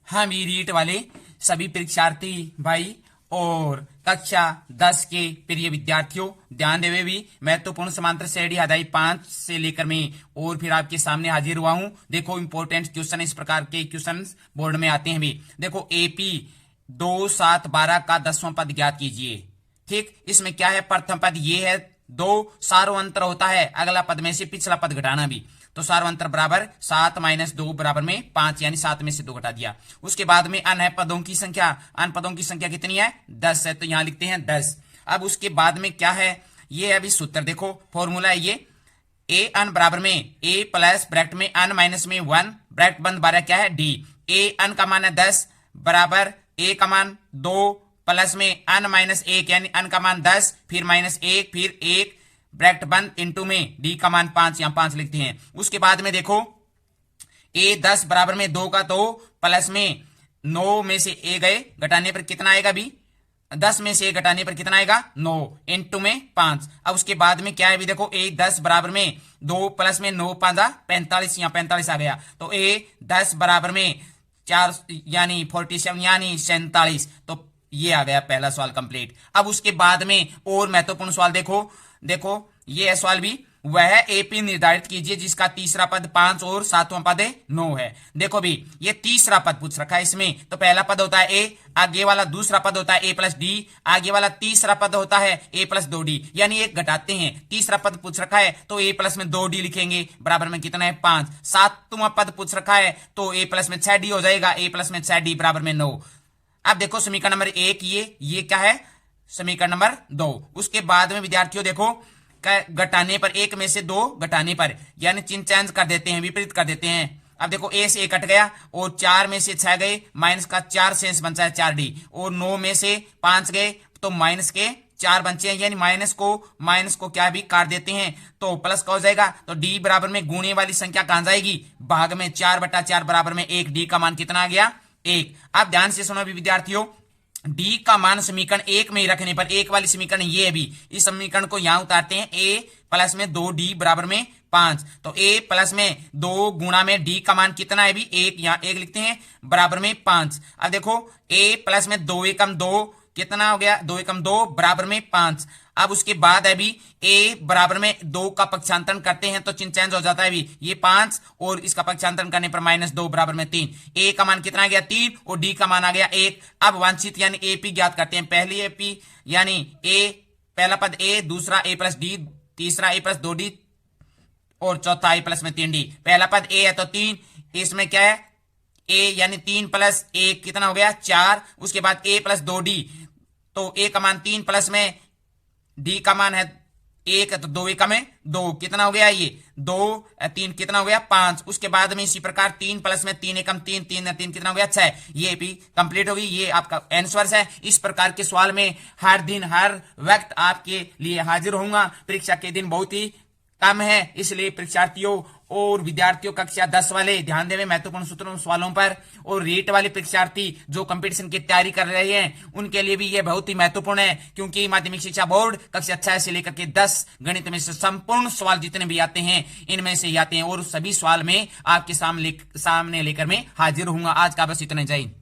हम ई रीट वाले सभी परीक्षार्थी भाई और कक्षा 10 के प्रिय विद्यार्थियों ध्यान देवे भी महत्वपूर्ण समांतर श्रेणी अध्याय 5 से लेकर मैं और फिर आपके सामने हाजिर हुआ हूं। देखो इंपॉर्टेंट क्वेश्चन इस प्रकार के क्वेश्चन बोर्ड में आते हैं भी। देखो एपी 2, 7, 12 का 10वां पद ज्ञात कीजिए। ठीक, इसमें क्या है, प्रथम पद ये है 2, सार्वंतर होता है अगला पद में से पिछला पद घटाना भी, तो सार्वंतर बराबर 7 - 2 बराबर में 5, यानी 7 में से 2 घटा दिया। उसके बाद में अन है पदों की संख्या, अन पदों की संख्या कितनी है, 10 है, तो यहां लिखते हैं 10। अब उसके बाद में क्या है, ये अभी सूत्र देखो, फॉर्मूला है ये ए अन बराबर में ए प्लस ब्रैकेट में अन माइनस में 1 ब्रैकेट बंद बारह क्या है डी, ए अन का मान है 10 बराबर ए का मान 2 प्लस में अन माइनस 1 यानी अन का मान 10 फिर माइनस 1 फिर 1 ब्रैकेट बंद इंटू में डी का मान 5, यहां 5 लिखते हैं। उसके बाद में देखो ए 10 बराबर में 2 का तो प्लस में 9 में से ए गए घटाने पर कितना आएगा भी, 10 में से घटाने पर कितना आएगा 9 इंटू में 5। अब उसके बाद में क्या है भी, देखो ए 10 बराबर में 2 प्लस में 9 5 45, यहां 45 आ गया, तो ए 10 बराबर में 4 यानी 47 यानी 47, तो ये आ गया पहला सवाल कंप्लीट। अब उसके बाद में और महत्वपूर्ण सवाल देखो ये है सवाल भी, वह एपी निर्धारित कीजिए जिसका तीसरा पद 5 और 7वां पद 9 है। देखो भी ये तीसरा पद पूछ रखा है इसमें, तो पहला पद होता है ए, आगे वाला दूसरा पद होता है ए प्लस डी, आगे वाला तीसरा पद होता है ए प्लस 2डी, यानी एक घटाते हैं, तीसरा पद पूछ रखा है तो ए प्लस में 2डी लिखेंगे बराबर में कितना है 5। 7वां पद पूछ रखा है तो ए प्लस में 6डी हो जाएगा, ए प्लस में 6डी बराबर में 9। अब देखो समीकरण नंबर 1 ये क्या है, समीकरण नंबर 2। उसके बाद में विद्यार्थियों देखो घटाने पर 1 में से 2 घटाने पर यानी चिन्ह चेंज कर देते हैं, विपरीत कर देते हैं। अब देखो ए से 1 कट गया और 4 में से 6 गए, माइनस का 4 शेष बचा है 4डी, और 9 में से 5 गए तो माइनस के 4 बचे हैं, यानी माइनस को क्या भी काट देते हैं तो प्लस का हो जाएगा। तो डी बराबर में गुणे वाली संख्या कहां जाएगी, भाग में 4/4 बराबर में 1, डी का मान कितना आ गया 1। अब ध्यान से सुनो भी विद्यार्थियों, डी का मान समीकरण 1 में ही रखने पर, एक वाली समीकरण ये है भी, इस समीकरण को यहां उतारते हैं, ए प्लस में 2डी बराबर में 5, तो ए प्लस में 2 गुणा में डी का मान कितना है भी 1, यहां 1 लिखते हैं बराबर में 5। अब देखो ए प्लस में 2 एकम 2 कितना हो गया, 2 एकम 2 बराबर में 5। अब उसके बाद है भी ए बराबर में 2 का पक्षांतरण करते हैं तो चिन्ह चेंज हो जाता है भी, ये 5 और इसका पक्षांतरण करने पर -2 बराबर में 3, ए का मान कितना आ गया 3 और डी का मान आ गया 1। अब वांछित यानी एपी ज्ञात करते हैं, पहली एपी यानी ए पहला पद ए, दूसरा ए प्लस डी, तीसरा ए प्लस 2डी और चौथा ए प्लस में 3डी। पहला पद ए है तो 3, इसमें क्या है ए यानी 3 प्लस 1 कितना हो गया 4, उसके बाद ए प्लस 2डी, तो ए का मान 3 प्लस में डी का मान है 1 तो 2 एकम में 2 कितना हो गया ये 2 3 कितना हो गया 5। उसके बाद में इसी प्रकार 3 प्लस में 3 एकम 3 3 3 कितना हो गया 6, ये भी कंप्लीट होगी, ये आपका आंसर है। इस प्रकार के सवाल में हर दिन हर वक्त आपके लिए हाजिर होऊंगा। परीक्षा के दिन बहुत ही कम है, इसलिए परीक्षार्थियों और विद्यार्थियों कक्षा 10 वाले ध्यान देवे महत्वपूर्ण सूत्रों सवालों पर, और रीट वाले परीक्षार्थी जो कंपटीशन की तैयारी कर रहे हैं उनके लिए भी यह बहुत ही महत्वपूर्ण है, क्योंकि माध्यमिक शिक्षा बोर्ड कक्षा 6 से लेकर के 10 गणित में से संपूर्ण सवाल जितने भी आते हैं इनमें से ही आते हैं, और सभी सवाल में आपके सामने लेकर मैं हाजिर हूंगा। आज का बस इतना ही, जय हिंद।